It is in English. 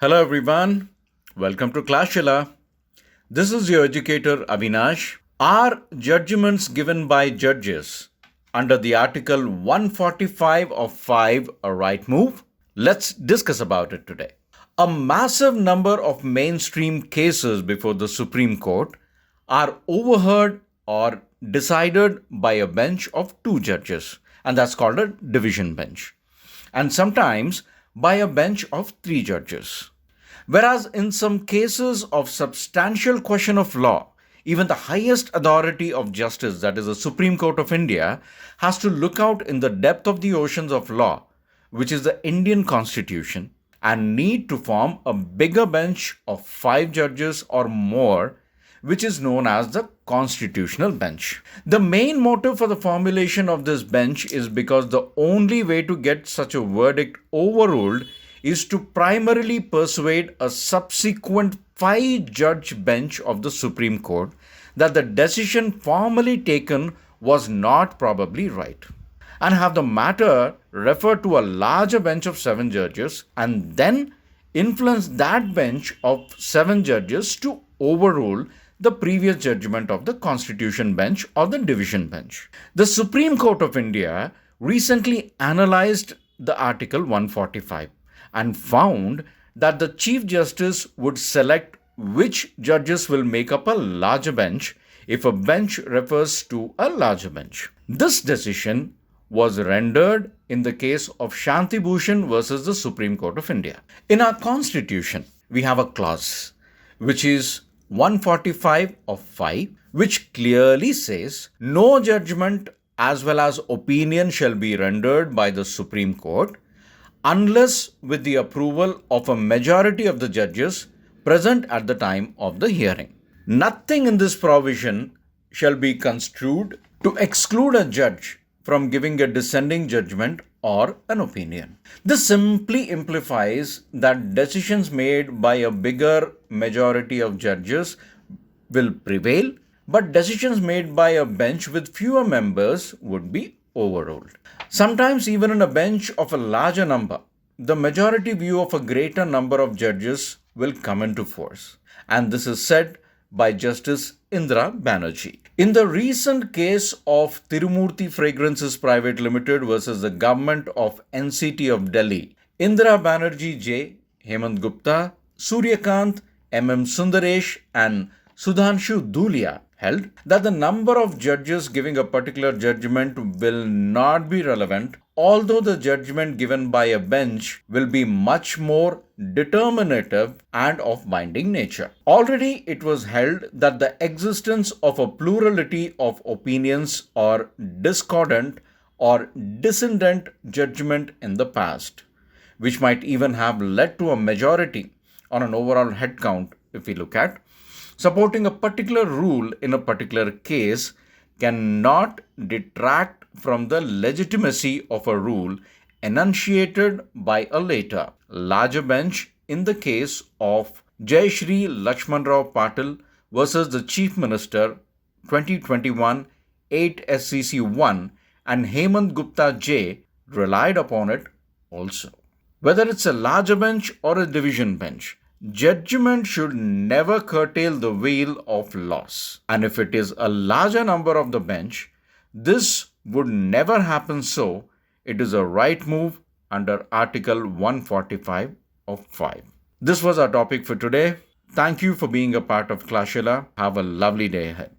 Hello everyone, welcome to Clashilla. This is your educator Avinash. Are judgments given by judges under the Article 145 of 5 a right move? Let's discuss about it today. A massive number of mainstream cases before the Supreme Court are overheard or decided by a bench of two judges, and that's called a division bench, and sometimes by a bench of three judges. Whereas in some cases of substantial question of law, even the highest authority of justice, that is the Supreme Court of India, has to look out in the depth of the oceans of law, which is the Indian Constitution, and need to form a bigger bench of five judges or more, which is known as the constitutional bench. The main motive for the formulation of this bench is because the only way to get such a verdict overruled is to primarily persuade a subsequent five-judge bench of the Supreme Court that the decision formally taken was not probably right, and have the matter referred to a larger bench of seven judges, and then influence that bench of seven judges to overrule the previous judgment of the Constitution bench or the division bench. The Supreme Court of India recently analyzed the Article 145 and found that the Chief Justice would select which judges will make up a larger bench if a bench refers to a larger bench. This decision was rendered in the case of Shanti Bhushan versus the Supreme Court of India. In our Constitution, we have a clause which is 145 of 5, which clearly says no judgment as well as opinion shall be rendered by the Supreme Court unless with the approval of a majority of the judges present at the time of the hearing. Nothing in this provision shall be construed to exclude a judge from giving a dissenting judgment or an opinion. This simply implies that decisions made by a bigger majority of judges will prevail, but decisions made by a bench with fewer members would be overruled. Sometimes, even in a bench of a larger number, the majority view of a greater number of judges will come into force, and this is said by Justice Indira Banerjee. In the recent case of Tirumurthy Fragrances Private Limited versus the government of NCT of Delhi, Indira Banerjee J, Hemant Gupta, Suryakant, Sundaresh, and Sudhanshu Dhulia held that the number of judges giving a particular judgment will not be relevant, although the judgment given by a bench will be much more determinative and of binding nature. Already it was held that the existence of a plurality of opinions or discordant or dissonant judgment in the past, which might even have led to a majority on an overall head count, if we look at, supporting a particular rule in a particular case cannot detract from the legitimacy of a rule enunciated by a later, larger bench in the case of Jai Shri Lakshman Rao Patil versus the Chief Minister 2021 8 SCC 1, and Hemant Gupta J relied upon it also. Whether it's a larger bench or a division bench, judgment should never curtail the wheel of laws. And if it is a larger number of the bench, this would never happen, so it is a right move under Article 145 of 5. This was our topic for today. Thank you for being a part of Clashilla. Have a lovely day ahead.